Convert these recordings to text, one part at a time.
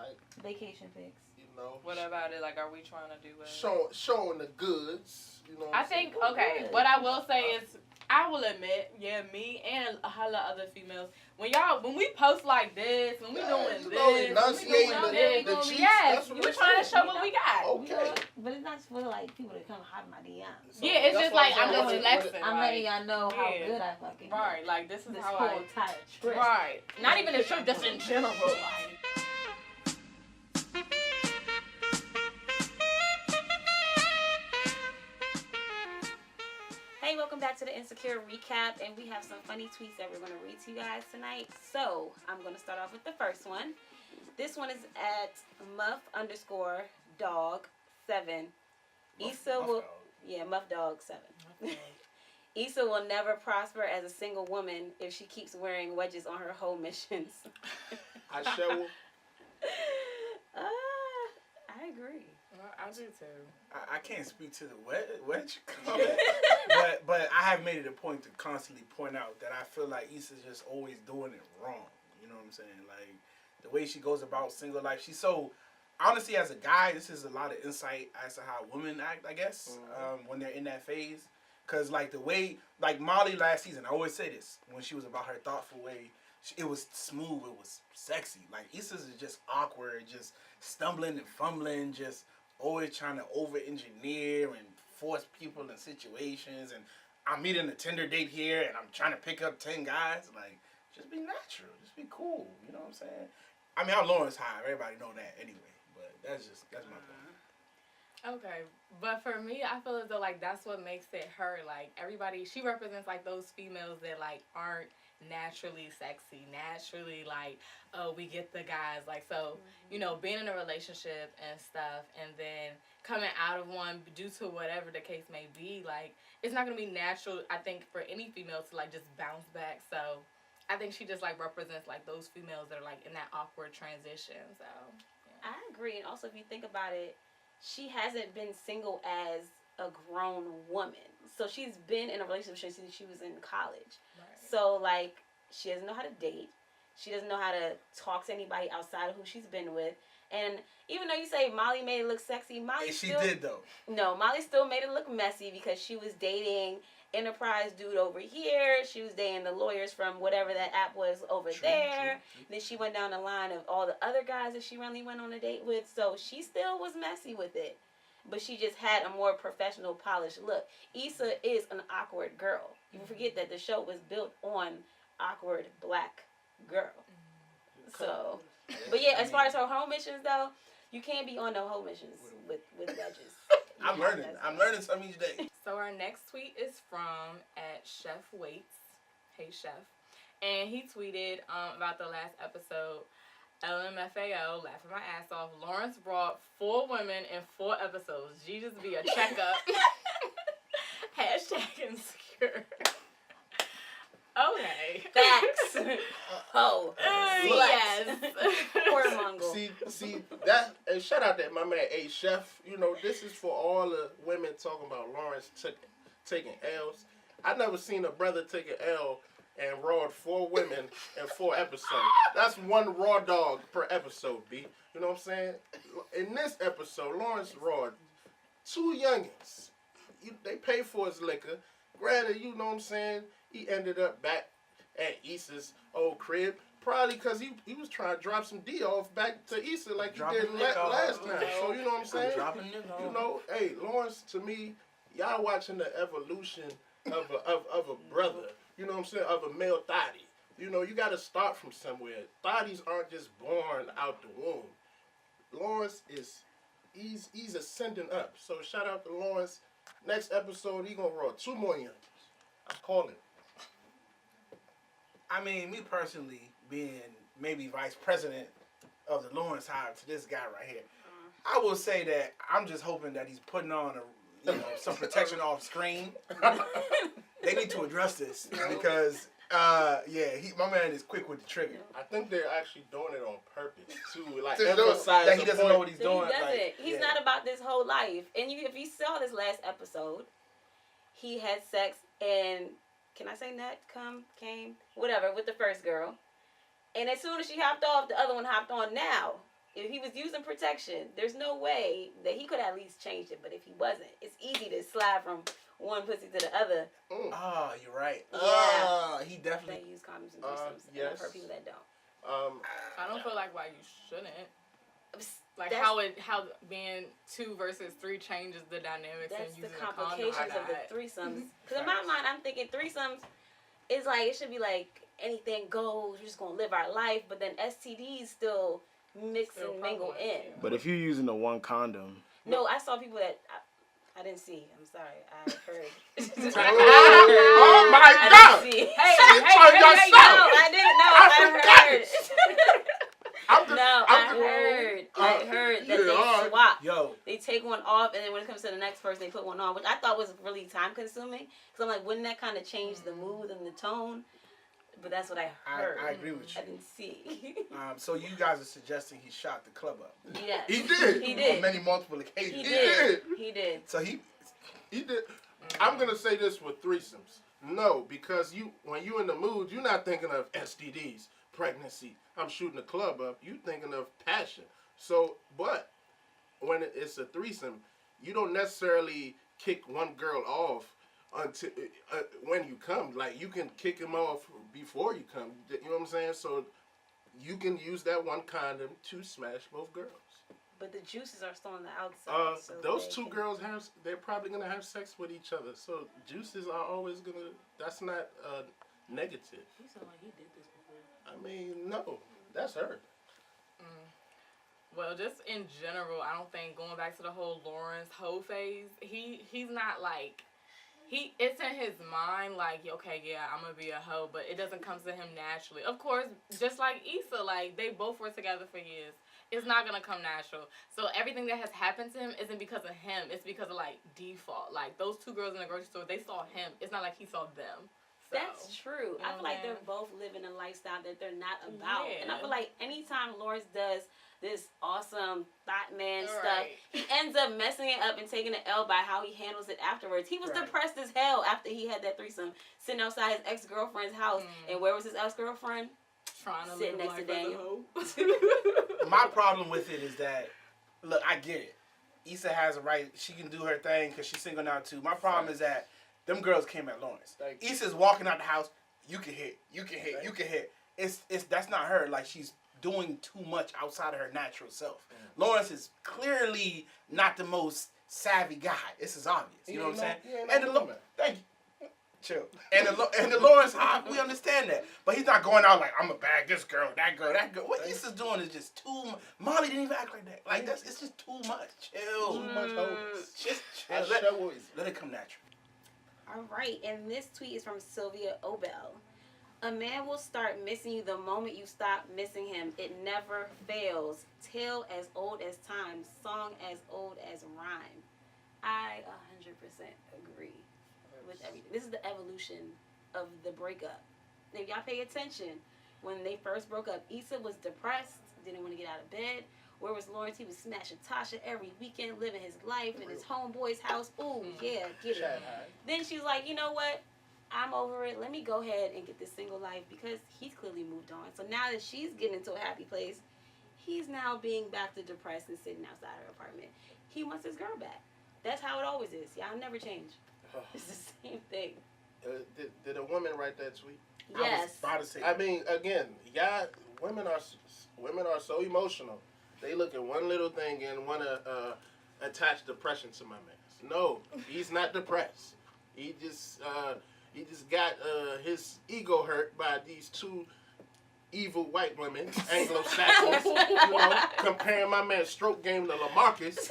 like vacation pics. You know. What about it? Like, are we trying to do it? Showing the goods. You know. I think what I will say is, I will admit, me and a whole lot of other females, when we post like this, when we doing this, the cheeks, yes, we're trying to show what we got. Okay. But it's not for like people to come hide my DMs. So yeah, it's just like I'm just flexing. I'm letting y'all know how good I fucking right. Like this is this how whole entire trip. Right. Not even a trip, just in general. Like. Hey, welcome back to the Insecure Recap, and we have some funny tweets that we're going to read to you guys tonight. So, I'm going to start off with the first one. This one is at muff_dog7. Issa will... Yeah, muffdog7. Issa will never prosper as a single woman if she keeps wearing wedges on her whole missions. I sure will. I agree. Well, I do too. I can't speak to the wedge comment, but I have made it a point to constantly point out that I feel like Issa's just always doing it wrong. You know what I'm saying? Like the way she goes about single life, she's so. Honestly, as a guy, this is a lot of insight as to how women act, I guess, when they're in that phase. Because, like, the way, like, Molly last season, I always say this, when she was about her thoughtful way, it was smooth, it was sexy. Like, Issa's is just awkward, just stumbling and fumbling, just always trying to over-engineer and force people in situations. And I'm meeting a Tinder date here, and I'm trying to pick up 10 guys. Like, just be natural. Just be cool. You know what I'm saying? I mean, I'm Lawrence Hive. Everybody know that anyway. But that's my point. Okay, but for me, I feel as though, like, that's what makes it her. Like, everybody, she represents, like, those females that, like, aren't naturally sexy, naturally, like, oh, we get the guys. Like, so, you know, being in a relationship and stuff, and then coming out of one due to whatever the case may be, like, it's not going to be natural, I think, for any female to, like, just bounce back. So, I think she just, like, represents, like, those females that are, like, in that awkward transition. So, yeah. I agree. And also, if you think about it, she hasn't been single as a grown woman. So she's been in a relationship since she was in college. Right. So, like, she doesn't know how to date. She doesn't know how to talk to anybody outside of who she's been with. And even though you say Molly made it look sexy, she did, though. No, Molly still made it look messy because she was dating Enterprise dude over here. She was dating the lawyers from whatever that app was over there. True. Then she went down the line of all the other guys that she really went on a date with. So she still was messy with it. But she just had a more professional, polished look. Issa is an awkward girl. You forget that the show was built on awkward black girl. So, but yeah, as far as her home missions though, you can't be on no home missions with wedges. I'm learning something each day. So our next tweet is from @ChefWaits. Hey Chef. And he tweeted about the last episode. LMFAO, laughing my ass off. Lawrence brought 4 women in 4 episodes. Jesus be a checkup. #insecure. Okay. Facts. Oh. Yes. Poor Mongo. See that. And shout out to my man, Chef. You know, this is for all the women talking about Lawrence taking L's. I never seen a brother take an L and rawed 4 women in 4 episodes. That's 1 raw dog per episode, B. You know what I'm saying? In this episode, Lawrence rawed 2 youngins. They paid for his liquor. Granted, you know what I'm saying? He ended up back at Issa's old crib. Probably because he was trying to drop some D off back to Issa like he did last time. So, you know what I'm saying? You know, hey, Lawrence, to me, y'all watching the evolution of a brother. You know what I'm saying? Of a male thotty. You know, you got to start from somewhere. Thotties aren't just born out the womb. Lawrence he's ascending up. So shout out to Lawrence. Next episode, he gonna roll 2 more youngins. I'm calling. I mean, me personally, being maybe vice president of the Lawrence Hive to this guy right here, I will say that I'm just hoping that he's putting on some protection off screen. They need to address this because, my man is quick with the trigger. I think they're actually doing it on purpose to like emphasize that he doesn't know what he's doing. He doesn't. He's not about this whole life. And if you saw this last episode, he had sex and can I say came, whatever, with the first girl. And as soon as she hopped off, the other one hopped on now. if he was using protection, there's no way that he could at least change it. But if he wasn't, it's easy to slide from one pussy to the other. Oh, you're right. Yeah. He definitely. They use condoms and threesomes. And yes. I've heard people that don't. I don't feel like why you shouldn't. Like That's- how being 2 versus 3 changes the dynamics and That's using the a condom. complications of the threesomes. Because in my mind, I'm thinking threesomes is like, it should be like anything goes. We're just going to live our life. But then STDs still mix Still and mingle prevalent, in. yeah. But if you're using the one condom, No, I saw people that I didn't see. I'm sorry. I heard. Oh my I God! didn't see. Hey, No, I didn't know. I heard. I heard that they swap. Yo, They take one off, and then when it comes to the next person, they put one on, which I thought was really time consuming. Because I'm like, wouldn't that kind of change the mood and the tone? But that's what I heard. I agree with you. I didn't see. So you guys are suggesting he shot the club up. Yeah. He did. He did. On many multiple occasions. He He did. did. He did. So he. He did. I'm gonna say this with threesomes. No, because when you in the mood, you're not thinking of STDs, pregnancy. I'm shooting the club up. You thinking of passion. So, but when it's a threesome, you don't necessarily kick one girl off until when you come. Like you can kick him off before you come. You know what I'm saying? So you can use that one condom to smash both girls. But the juices are still on the outside. So Those they two can- girls they're probably gonna have sex with each other. So juices are always gonna. That's not negative. You sound like he did this before. I mean, no, that's her. Well, just in general, I don't think going back to the whole Lawrence hoe phase, he's not like it's in his mind like, okay, yeah, I'm gonna be a hoe, but it doesn't come to him naturally. Of course, just like Issa, like they both were together for years. It's not gonna come natural. So everything that has happened to him isn't because of him. It's because of like default. Like those two girls in the grocery store, they saw him. It's not like he saw them. So, That's true. You know I feel like what I'm they're both living a lifestyle that they're not about. Yeah. And I feel like anytime Lawrence does this awesome thought man stuff, Right. he ends up messing it up and taking the L by how he handles it afterwards. He was Right. depressed as hell after he had that threesome, sitting outside his ex-girlfriend's house. And where was his ex-girlfriend? trying to Sitting live next to life as a Daniel. hoe. My problem with it is that, look, I get it. Issa has a right. She can do her thing because she's single now too. My problem is that them girls came at Lawrence. Thank you. Issa's walking out the house. You can hit. You can hit. You can hit. It's that's not her. Like she's doing too much outside of her natural self. Lawrence is clearly not the most savvy guy. This is obvious. You know what I'm saying? And the thank you. Chill. And the Lawrence, we understand that, but he's not going out like I'm gonna bag this girl, that girl, that girl. What Issa's doing is just too. Molly didn't even act like that. Like that's it's just too much. Chill. Too much hoes. Just I chill. sure is. Let it come natural. All right, and this tweet is from Sylvia Obel. A man will start missing you the moment you stop missing him. It never fails. Tale as old as time. Song as old as rhyme. I 100% agree with everything. This is the evolution of the breakup. If y'all pay attention, when they first broke up, Issa was depressed, didn't want to get out of bed. Where was Lawrence? He was smashing Tasha every weekend, living his life in his homeboy's house. Ooh, yeah, get it. Then she's like, you know what? I'm over it. Let me go ahead and get this single life because he's clearly moved on. So now that she's getting into a happy place, he's now being back to depressed and sitting outside her apartment. He wants his girl back. That's how it always is. Y'all never change. It's the same thing. Did a woman write that tweet? I was Yes. about to say. I mean, again, women are so emotional. They look at one little thing and want to attach depression to my man. No, he's not depressed. He just got his ego hurt by these two evil white women, Anglo-Saxons, comparing my man's stroke game to LaMarcus.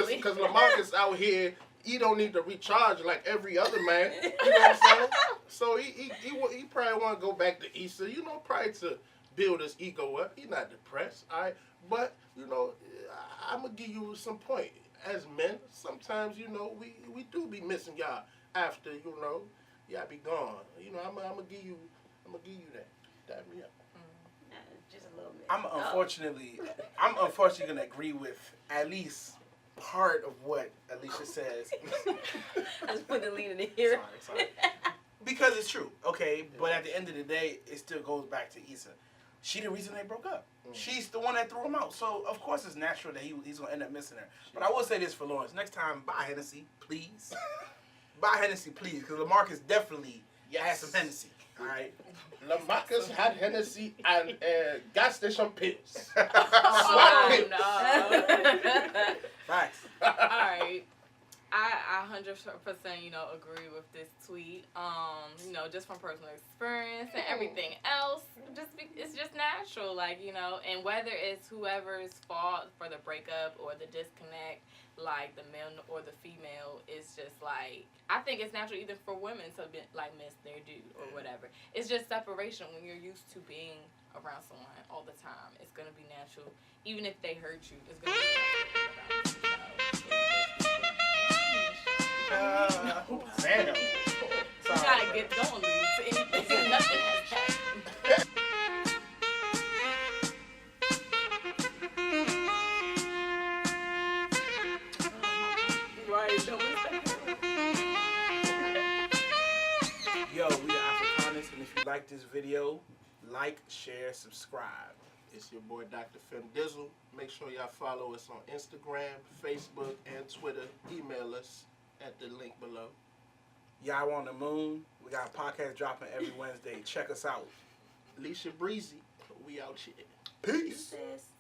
Because LaMarcus out here, he don't need to recharge like every other man. You know what I'm saying? So he probably want to go back to Issa, probably to build his ego up. He's not depressed, all right? But, I'm going to give you some point. As men, sometimes, we do be missing y'all after, y'all be gone. I'm going to give you that. Dab me up. Just a little bit. I'm unfortunately going to agree with at least part of what Alicia says. I just put the lead in the here. Sorry. Because it's true, okay? But at the end of the day, it still goes back to Issa. she the reason they broke up. She's the one that threw him out. So, of course, it's natural that he's going to end up missing her. But I will say this for Lawrence. Next time, buy Hennessy, please. Buy Hennessy, please, because LaMarcus definitely has some Hennessy. All right? LaMarcus had Hennessy and gas station pills. Oh, no. Facts. All right. I 100%, agree with this tweet. Just from personal experience and everything else, it's just natural, and whether it's whoever's fault for the breakup or the disconnect, like the male or the female, it's just I think it's natural even for women to be, miss their dude or whatever. It's just separation when you're used to being around someone all the time. It's gonna be natural, even if they hurt you. It's gonna be natural. Damn. You gotta get going, dude. Nothing has happened. Right, Yo, we the Africanist, and if you like this video, like, share, subscribe. It's your boy Dr. Fem Dizzle. Make sure y'all follow us on Instagram, Facebook, and Twitter. Email us at the link below. Y'all on the moon. We got a podcast dropping every Wednesday. Check us out. Alicia Breezy, we out here. Peace. Sis.